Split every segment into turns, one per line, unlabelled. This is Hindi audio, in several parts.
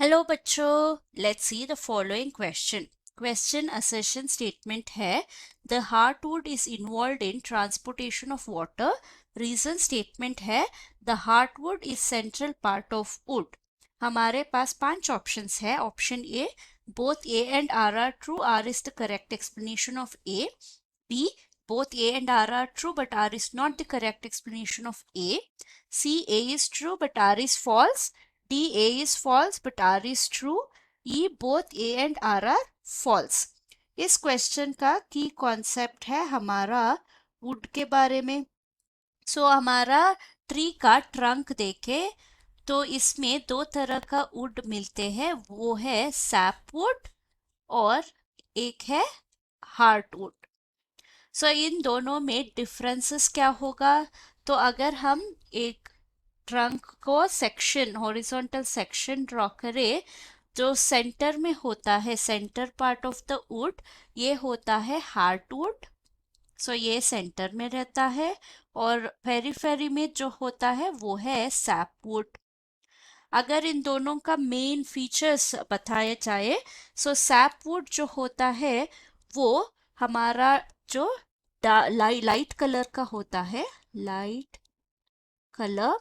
हेलो बच्चों, let's see the following question. Question assertion statement है the heartwood is involved in transportation of water. Reason statement है the heartwood is central part of wood. हमारे पास 5 ऑप्शंस है। Option A, both A and R are true, R is the correct explanation of A. B, both A and R are true but R is not the correct explanation of A. C, A is true but R is false. D, A is false but R is true. E, both A and R are false. इस क्वेश्चन का की कॉन्सेप्ट है हमारा वुड के बारे में। हमारा ट्री का ट्रंक देखे तो इसमें दो तरह का वुड मिलते हैं, वो है सैपवुड और एक है हार्टवुड। इन दोनों में डिफरेंसेस क्या होगा? तो अगर हम एक ट्रंक को सेक्शन, हॉरिजॉन्टल सेक्शन ड्रॉ करें, जो सेंटर में होता है, centre part of the wood, ये होता है हार्टवुड। ये सेंटर में रहता है और पेरीफेरी में जो होता है वो है सैपवुड। अगर इन दोनों का मेन फीचर्स बताया जाए, सैपवुड जो होता है वो हमारा जो लाइट कलर का होता है, लाइट कलर,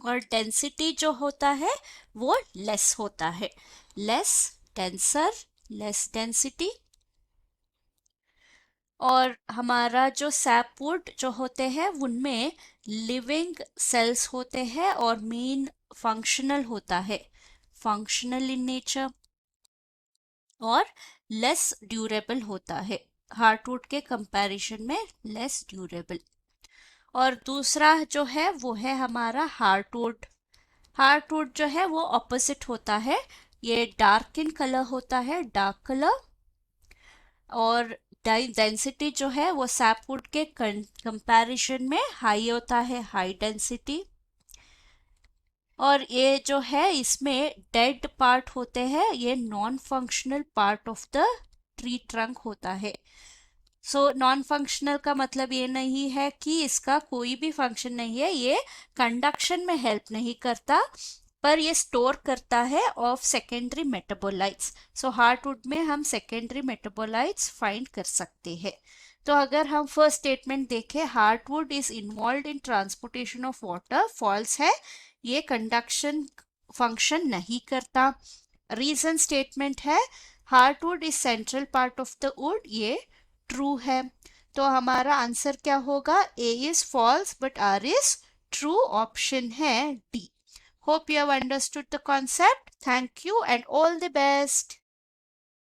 और डेंसिटी जो होता है वो लेस होता है, लेस डेंसर, लेस डेंसिटी। और हमारा जो सैपवुड जो होते हैं उनमें लिविंग सेल्स होते हैं और मेन फंक्शनल होता है, फंक्शनल इन नेचर, और लेस ड्यूरेबल होता है, हार्टवुड के कंपैरिजन में लेस ड्यूरेबल। और दूसरा जो है वो है हमारा हार्टवुड। हार्टवुड जो है वो ऑपोजिट होता है, ये डार्क इन कलर होता है, डार्क कलर। और डेंसिटी जो है वो सैपवुड के कंपैरिजन में हाई होता है, हाई डेंसिटी। और ये जो है इसमें डेड पार्ट होते हैं, ये non functional part of the tree trunk होता है। नॉन फंक्शनल का मतलब ये नहीं है कि इसका कोई भी फंक्शन नहीं है, ये कंडक्शन में हेल्प नहीं करता, पर ये स्टोर करता है ऑफ सेकेंडरी मेटाबोलाइट्स। हार्टवुड में हम सेकेंडरी मेटाबोलाइट्स फाइंड कर सकते हैं। तो अगर हम फर्स्ट स्टेटमेंट देखें, heartwood is involve in transportation of water, false है, ये कंडक्शन फंक्शन नहीं करता। रीजन स्टेटमेंट है heartwood is central part of the wood, ये ट्रू है। तो हमारा आंसर क्या होगा? A is false but R is true, option है D. Hope you have understood the concept. Thank you and all the best.